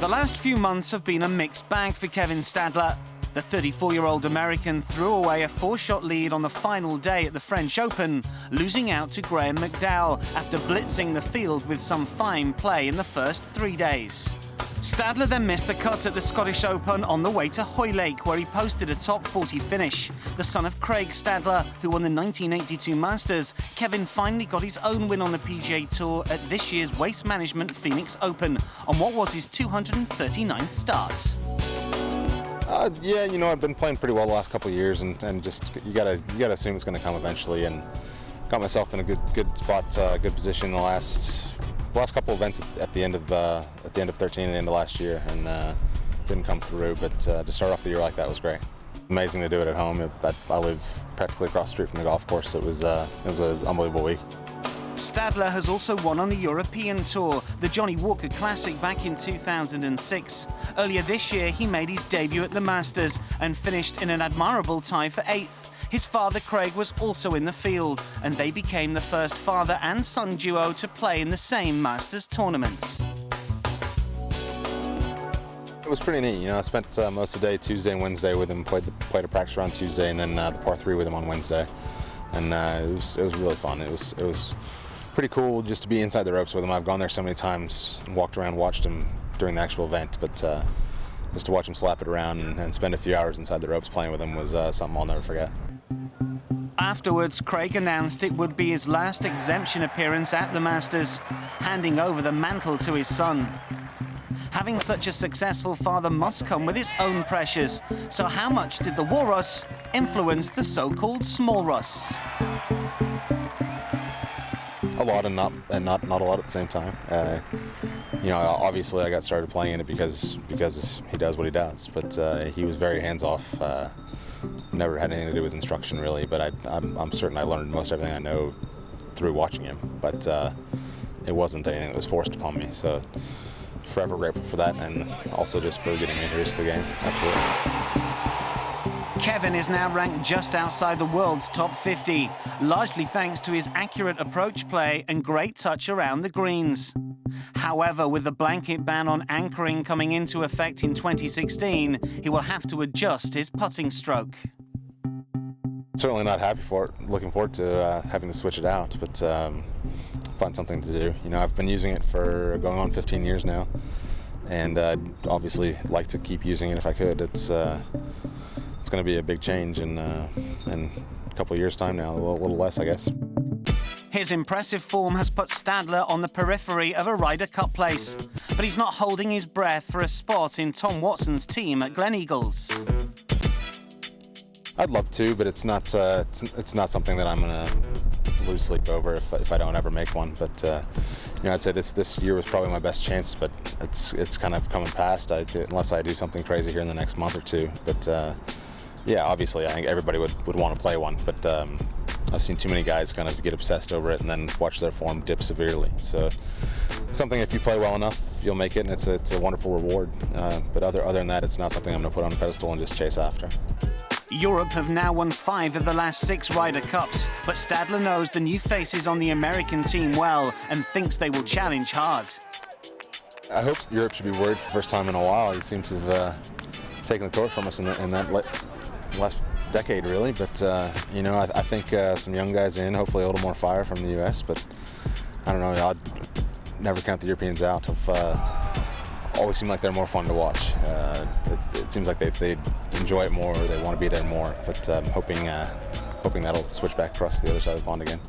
The last few months have been a mixed bag for Kevin Stadler. The 34-year-old American threw away a 4-shot lead on the final day at the French Open, losing out to Graham McDowell after blitzing the field with some fine play in the first 3 days. Stadler then missed the cut at the Scottish Open on the way to Hoylake, where he posted a top 40 finish. The son of Craig Stadler, who won the 1982 Masters, Kevin finally got his own win on the PGA Tour at this year's Waste Management Phoenix Open on what was his 239th start. Yeah, you know, I've been playing pretty well the last couple of years, and just you gotta assume it's going to come eventually. And got myself in a good spot, good position in the last couple events at the end of 13 and the end of last year, and didn't come through. But to start off the year like that was great. Amazing to do it at home. I live practically across the street from the golf course. It was an unbelievable week. Stadler has also won on the European Tour, the Johnny Walker Classic back in 2006. Earlier this year, he made his debut at the Masters and finished in an admirable tie for 8th. His father, Craig, was also in the field, and they became the first father and son duo to play in the same Masters tournament. It was pretty neat. You know, I spent most of the day Tuesday and Wednesday with him, played a practice round Tuesday, and then the par 3 with him on Wednesday. And it was really fun. It was pretty cool just to be inside the ropes with him. I've gone there so many times and walked around, watched him during the actual event, but just to watch him slap it around and spend a few hours inside the ropes playing with him was something I'll never forget. Afterwards, Craig announced it would be his last exemption appearance at the Masters, handing over the mantle to his son. Having such a successful father must come with its own pressures. So how much did the Walrus influence the so-called Small Russ? A lot and not a lot at the same time. You know, obviously I got started playing in it because he does what he does, but he was very hands-off. Never had anything to do with instruction really, but I'm certain I learned most everything I know through watching him. But it wasn't anything that was forced upon me. So forever grateful for that, and also just for getting me introduced to the game. Absolutely. Kevin is now ranked just outside the world's top 50, largely thanks to his accurate approach play and great touch around the greens. However, with the blanket ban on anchoring coming into effect in 2016, he will have to adjust his putting stroke. Certainly not happy for it. Looking forward to having to switch it out, but find something to do. You know, I've been using it for going on 15 years now, and I'd obviously like to keep using it if I could. It's going to be a big change in a couple of years' time now, a little less, I guess. His impressive form has put Stadler on the periphery of a Ryder Cup place, but he's not holding his breath for a spot in Tom Watson's team at Gleneagles. I'd love to, but it's not something that I'm going to lose sleep over if I don't ever make one. But you know, I'd say this year was probably my best chance, but it's kind of coming past. Unless I do something crazy here in the next month or two. But yeah, obviously, I think everybody would want to play one, but I've seen too many guys kind of get obsessed over it and then watch their form dip severely. So something, if you play well enough, you'll make it, and it's a wonderful reward. But other than that, it's not something I'm going to put on a pedestal and just chase after. Europe have now won 5 of the last 6 Ryder Cups, but Stadler knows the new faces on the American team well and thinks they will challenge hard. I hope Europe should be worried for the first time in a while. He seems to have taken the torch from us in that last decade, really. But you know, I think some young guys in, hopefully a little more fire from the U.S. But I don't know. I'd never count the Europeans out. Always seem like they're more fun to watch. It seems like they enjoy it more, or they want to be there more. But hoping that'll switch back across the other side of the pond again.